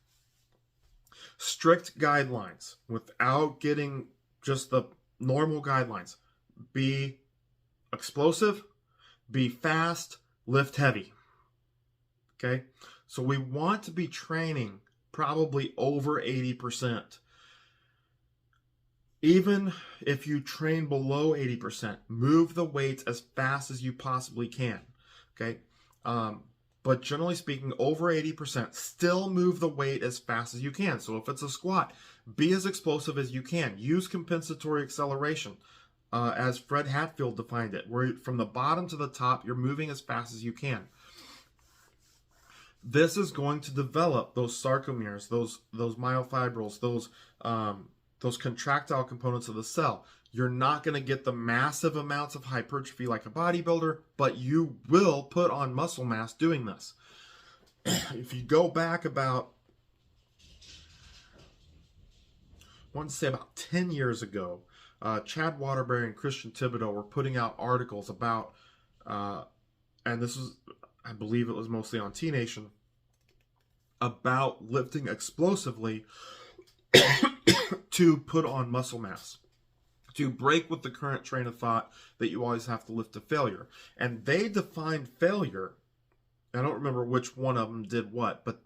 Strict guidelines without getting just the normal guidelines. Be explosive, be fast, lift heavy. Okay, so we want to be training probably over 80%. Even if you train below 80%, move the weights as fast as you possibly can. Okay, but generally speaking, over 80%. Still move the weight as fast as you can. So if it's a squat, be as explosive as you can. Use compensatory acceleration, as Fred Hatfield defined it, where from the bottom to the top, you're moving as fast as you can. This is going to develop those sarcomeres, those myofibrils, those contractile components of the cell. You're not going to get the massive amounts of hypertrophy like a bodybuilder, but you will put on muscle mass doing this. If you go back about, I want to say about 10 years ago, Chad Waterbury and Christian Thibodeau were putting out articles about, and this was, I believe it was mostly on T Nation, about lifting explosively to put on muscle mass, to break with the current train of thought that you always have to lift to failure. And they defined failure, I don't remember which one of them did what, but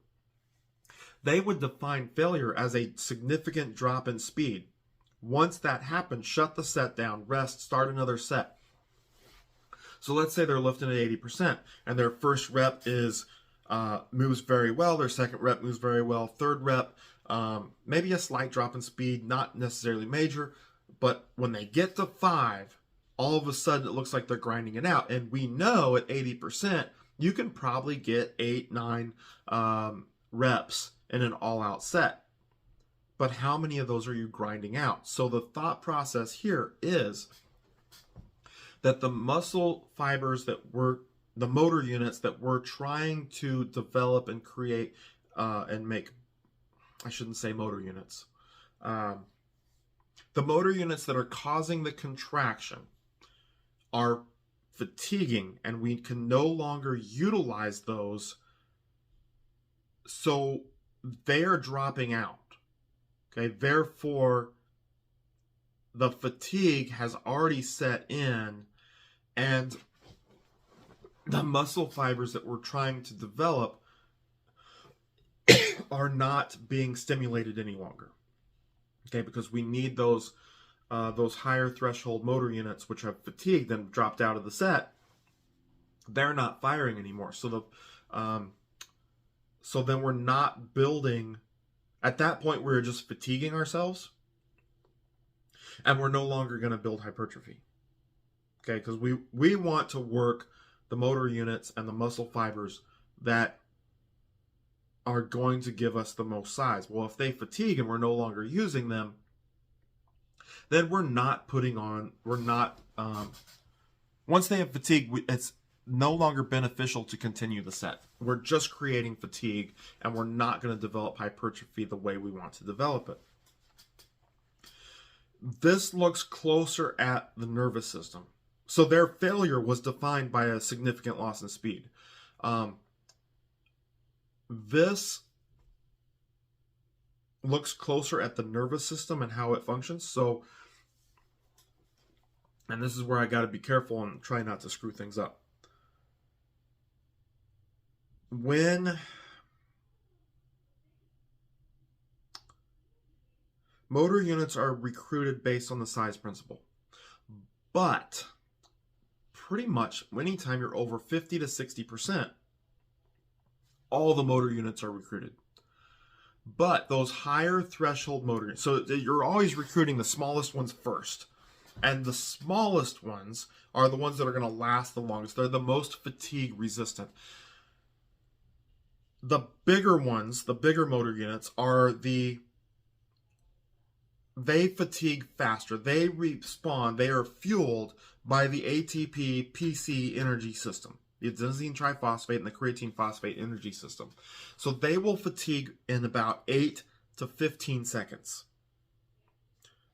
they would define failure as a significant drop in speed. Once that happened, shut the set down, rest, start another set. So let's say they're lifting at 80% and their first rep is moves very well, their second rep moves very well, third rep, maybe a slight drop in speed, not necessarily major, but when they get to 5, all of a sudden it looks like they're grinding it out. And we know at 80%, you can probably get 8, 9 reps in an all-out set. But how many of those are you grinding out? So the thought process here is that the muscle fibers that the motor units that we're trying to develop and create and make, I shouldn't say motor units, the motor units that are causing the contraction are fatiguing, and we can no longer utilize those, so they are dropping out. Okay, therefore, the fatigue has already set in, and the muscle fibers that we're trying to develop are not being stimulated any longer. Okay, because we need those higher threshold motor units, which have fatigued and dropped out of the set. They're not firing anymore. So so then we're not building. At that point, we're just fatiguing ourselves, and we're no longer going to build hypertrophy. Okay, because we want to work the motor units and the muscle fibers that are going to give us the most size. Well, if they fatigue and we're no longer using them, then we're not putting on, once they have fatigue, it's no longer beneficial to continue the set. We're just creating fatigue, and we're not going to develop hypertrophy the way we want to develop it. This looks closer at the nervous system. So their failure was defined by a significant loss in speed. This looks closer at the nervous system and how it functions. So, and this is where I got to be careful and try not to screw things up. When motor units are recruited based on the size principle, but pretty much anytime you're over 50 to 60%, all the motor units are recruited. But those higher threshold motor units, so you're always recruiting the smallest ones first. And the smallest ones are the ones that are going to last the longest. They're the most fatigue resistant. The bigger ones, the bigger motor units, they fatigue faster. They respawn. They are fueled by the ATP PC energy system, the adenosine triphosphate and the creatine phosphate energy system. So they will fatigue in about 8 to 15 seconds.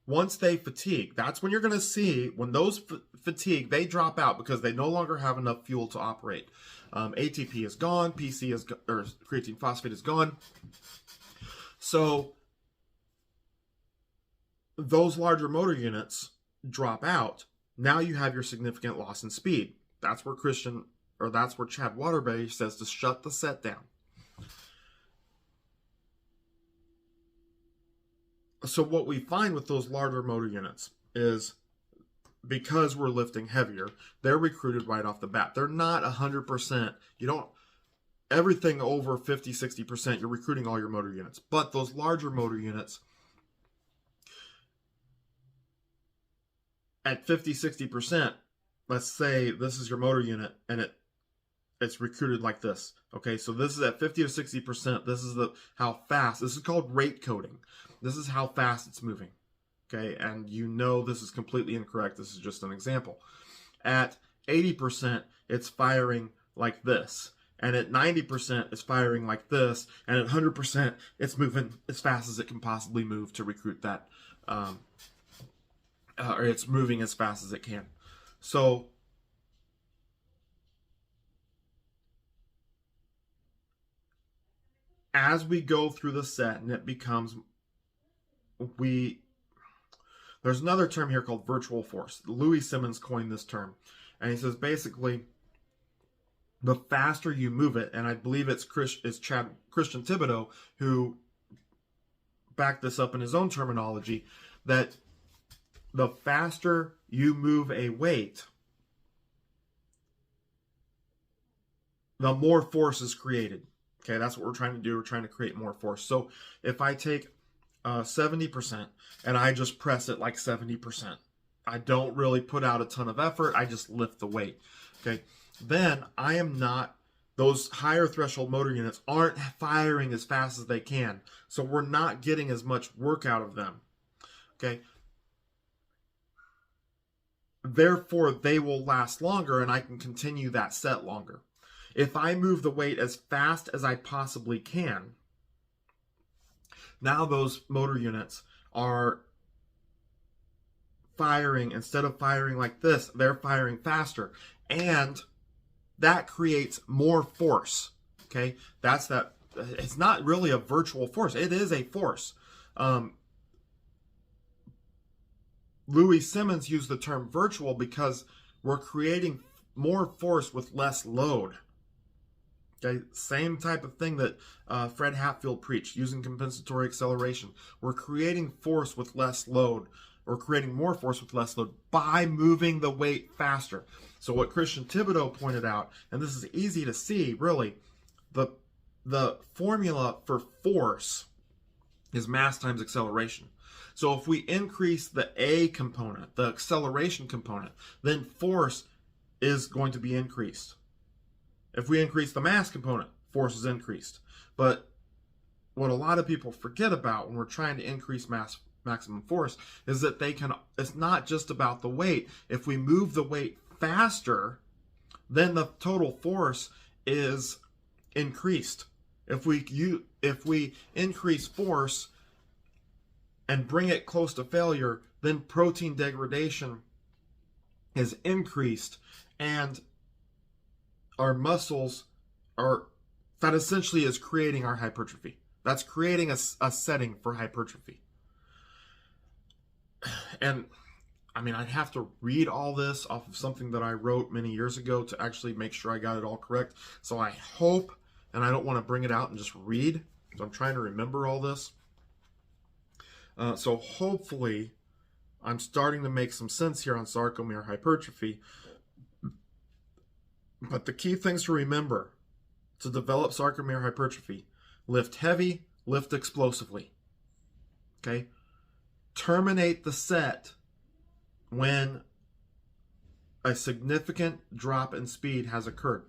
Once they fatigue, that's when you're going to see, when those fatigue, they drop out because they no longer have enough fuel to operate. ATP is gone, PC is, or creatine phosphate is gone. So those larger motor units drop out. Now you have your significant loss in speed. That's where Chad Waterbury says to shut the set down. So what we find with those larger motor units is, because we're lifting heavier, they're recruited right off the bat. They're not 100%. everything over 50, 60%, you're recruiting all your motor units. But those larger motor units, at 50, 60%, let's say this is your motor unit and it's recruited like this. Okay, so this is at 50 to 60%. This is how fast. This is called rate coding. This is how fast it's moving. Okay, and you know this is completely incorrect. This is just an example. At 80%, it's firing like this. And at 90%, it's firing like this. And at 100%, it's moving as fast as it can possibly move to recruit that. Or it's moving as fast as it can. So as we go through the set and it becomes, there's another term here called virtual force. Louis Simmons coined this term. And he says basically, the faster you move it, and I believe it's Christian Thibodeau who backed this up in his own terminology, that the faster you move a weight, the more force is created. Okay, that's what we're trying to do. We're trying to create more force. So if I take 70% and I just press it like 70%, I don't really put out a ton of effort. I just lift the weight. Okay, then I am not, those higher threshold motor units aren't firing as fast as they can. So we're not getting as much work out of them. Okay, therefore they will last longer and I can continue that set longer. If I move the weight as fast as I possibly can, now those motor units are firing, instead of firing like this, they're firing faster. And that creates more force. Okay, that's that. It's not really a virtual force. It is a force. Louis Simmons used the term virtual because we're creating more force with less load. Okay, same type of thing that Fred Hatfield preached, using compensatory acceleration. We're creating force with less load, or creating more force with less load by moving the weight faster. So what Christian Thibodeau pointed out, and this is easy to see, really, the formula for force is mass times acceleration. So if we increase the A component, the acceleration component, then force is going to be increased. If we increase the mass component, force is increased. But what a lot of people forget about when we're trying to increase maximum force is that it's not just about the weight. If we move the weight faster, then the total force is increased. If we increase force and bring it close to failure, then protein degradation is increased, and our muscles that essentially is creating our hypertrophy. That's creating a setting for hypertrophy. And I mean, I'd have to read all this off of something that I wrote many years ago to actually make sure I got it all correct. So I hope, and I don't want to bring it out and just read, so I'm trying to remember all this. So hopefully I'm starting to make some sense here on sarcomere hypertrophy. But the key things to remember to develop sarcomere hypertrophy: lift heavy, lift explosively. Okay? Terminate the set when a significant drop in speed has occurred.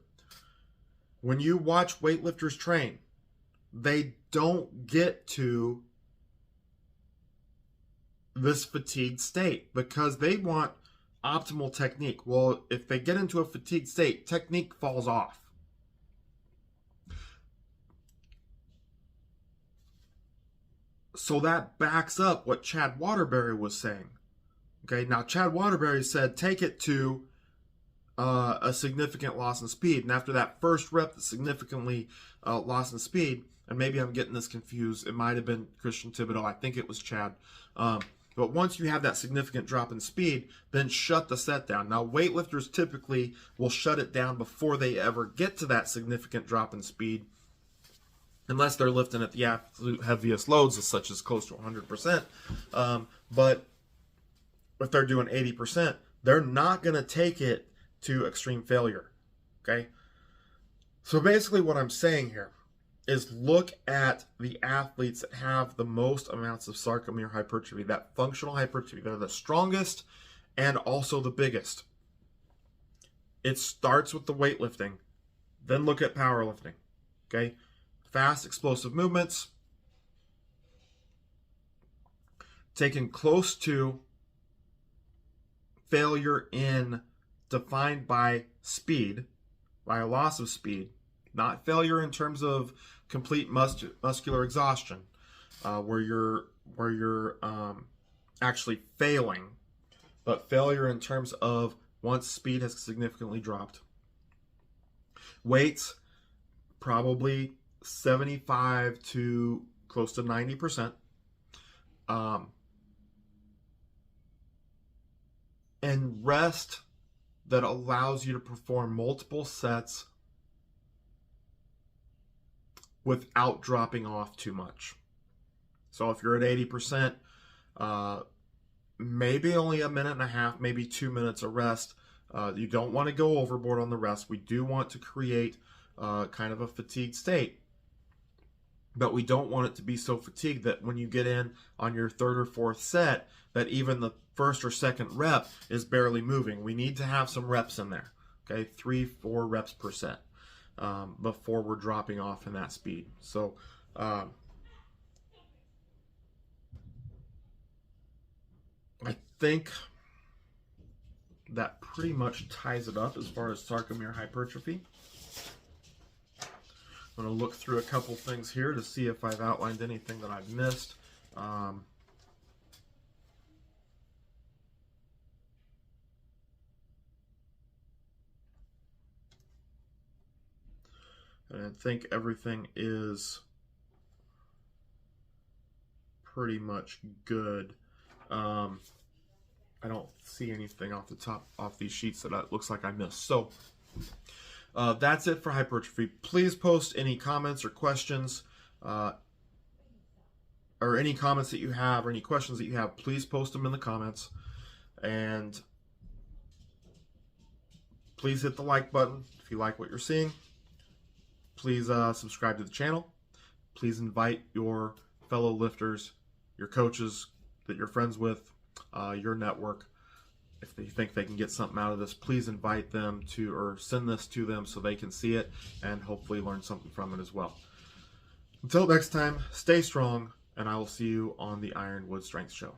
When you watch weightlifters train, they don't get to this fatigued state because they want optimal technique. Well, if they get into a fatigued state, technique falls off. So that backs up what Chad Waterbury was saying. Okay, now Chad Waterbury said take it to a significant loss in speed. And after that first rep that's significantly loss in speed, and maybe I'm getting this confused, it might have been Christian Thibodeau, I think it was Chad. But once you have that significant drop in speed, then shut the set down. Now, weightlifters typically will shut it down before they ever get to that significant drop in speed, unless they're lifting at the absolute heaviest loads, such as close to 100%. But if they're doing 80%, they're not going to take it to extreme failure. Okay? So basically what I'm saying here is look at the athletes that have the most amounts of sarcomere hypertrophy, that functional hypertrophy. They're the strongest and also the biggest. It starts with the weightlifting, then look at powerlifting. Okay? Fast, explosive movements, taken close to failure in defined by speed, by a loss of speed, not failure in terms of complete muscular exhaustion, where you're actually failing, but failure in terms of once speed has significantly dropped. Weights, probably 75 to close to 90%. And rest that allows you to perform multiple sets without dropping off too much. So if you're at 80%, maybe only a minute and a half, maybe 2 minutes of rest. You don't want to go overboard on the rest. We do want to create kind of a fatigued state, but we don't want it to be so fatigued that when you get in on your third or fourth set, that even the first or second rep is barely moving. We need to have some reps in there, okay? 3-4 reps per set before we're dropping off in that speed. So I think that pretty much ties it up as far as sarcomere hypertrophy. I'm going to look through a couple things here to see if I've outlined anything that I've missed. And I think everything is pretty much good. I don't see anything off these sheets that it looks like I missed. So that's it for hypertrophy. Please post any comments or questions, or any comments that you have, or any questions that you have. Please post them in the comments, and please hit the like button if you like what you're seeing. Please subscribe to the channel. Please invite your fellow lifters, your coaches that you're friends with, your network. If they think they can get something out of this, please invite them to, or send this to them so they can see it and hopefully learn something from it as well. Until next time, stay strong, and I will see you on the Ironwood Strength Show.